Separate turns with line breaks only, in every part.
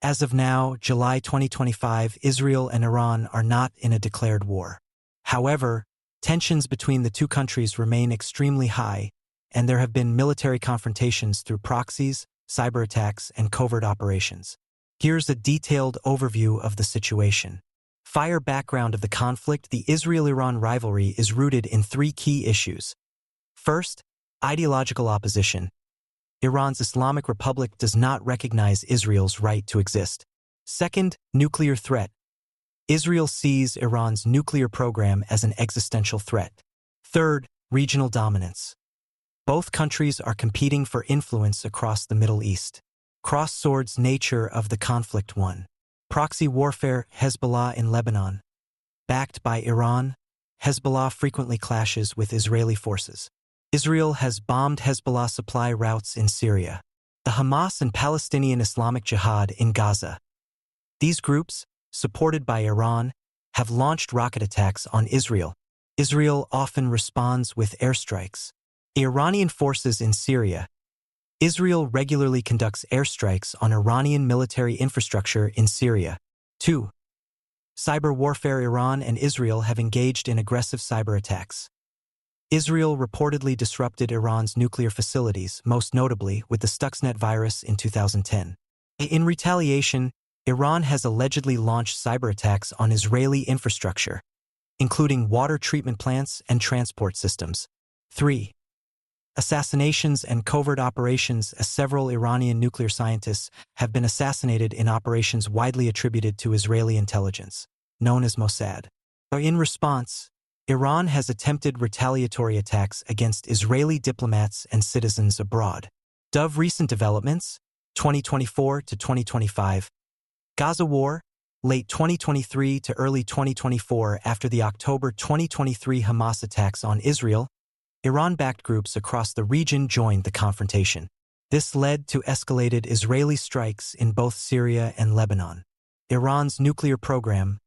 As of now, July 2025, Israel and Iran are not in a declared war. However, tensions between the two countries remain extremely high, and there have been military confrontations through proxies, cyberattacks, and covert operations. Here's a detailed overview of the situation. Fire background of the conflict: the Israel-Iran rivalry is rooted in three key issues. First, ideological opposition. Iran's Islamic Republic does not recognize Israel's right to exist. Second, nuclear threat. Israel sees Iran's nuclear program as an existential threat. Third, regional dominance. Both countries are competing for influence across the Middle East. Cross-swords nature of the conflict. 1. Proxy warfare. Hezbollah in Lebanon. Backed by Iran, Hezbollah frequently clashes with Israeli forces. Israel has bombed Hezbollah supply routes in Syria. The Hamas and Palestinian Islamic Jihad in Gaza. These groups, supported by Iran, have launched rocket attacks on Israel. Israel often responds with airstrikes. Iranian forces in Syria. Israel regularly conducts airstrikes on Iranian military infrastructure in Syria. 2. Cyber warfare. Iran and Israel have engaged in aggressive cyber attacks. Israel reportedly disrupted Iran's nuclear facilities, most notably with the Stuxnet virus in 2010. In retaliation, Iran has allegedly launched cyber attacks on Israeli infrastructure, including water treatment plants and transport systems. 3. Assassinations and covert operations. Several Iranian nuclear scientists have been assassinated in operations widely attributed to Israeli intelligence, known as Mossad. In response, Iran has attempted retaliatory attacks against Israeli diplomats and citizens abroad. Recent developments, 2024 to 2025. Gaza war, late 2023 to early 2024. After the October 2023 Hamas attacks on Israel, Iran-backed groups across the region joined the confrontation. This led to escalated Israeli strikes in both Syria and Lebanon. Iran's nuclear program.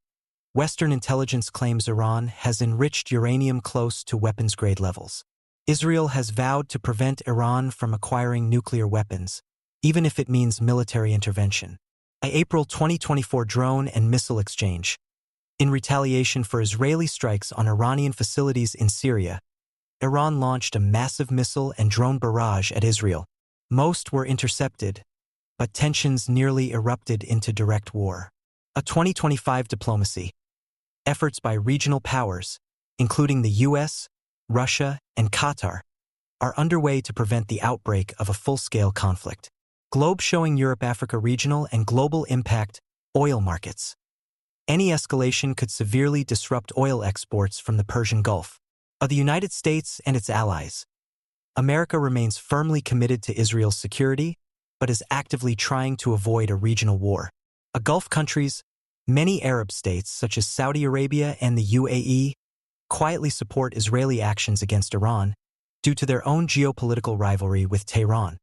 Western intelligence claims Iran has enriched uranium close to weapons-grade levels. Israel has vowed to prevent Iran from acquiring nuclear weapons, even if it means military intervention. April 2024 drone and missile exchange. In retaliation for Israeli strikes on Iranian facilities in Syria, Iran launched a massive missile and drone barrage at Israel. Most were intercepted, but tensions nearly erupted into direct war. 2025 diplomacy. Efforts by regional powers, including the US, Russia, and Qatar, are underway to prevent the outbreak of a full-scale conflict. Globe showing Europe-Africa regional and global impact. Oil markets. Any escalation could severely disrupt oil exports from the Persian Gulf. The United States and its allies. America remains firmly committed to Israel's security, but is actively trying to avoid a regional war. Gulf countries. Many Arab states, such as Saudi Arabia and the UAE, quietly support Israeli actions against Iran due to their own geopolitical rivalry with Tehran.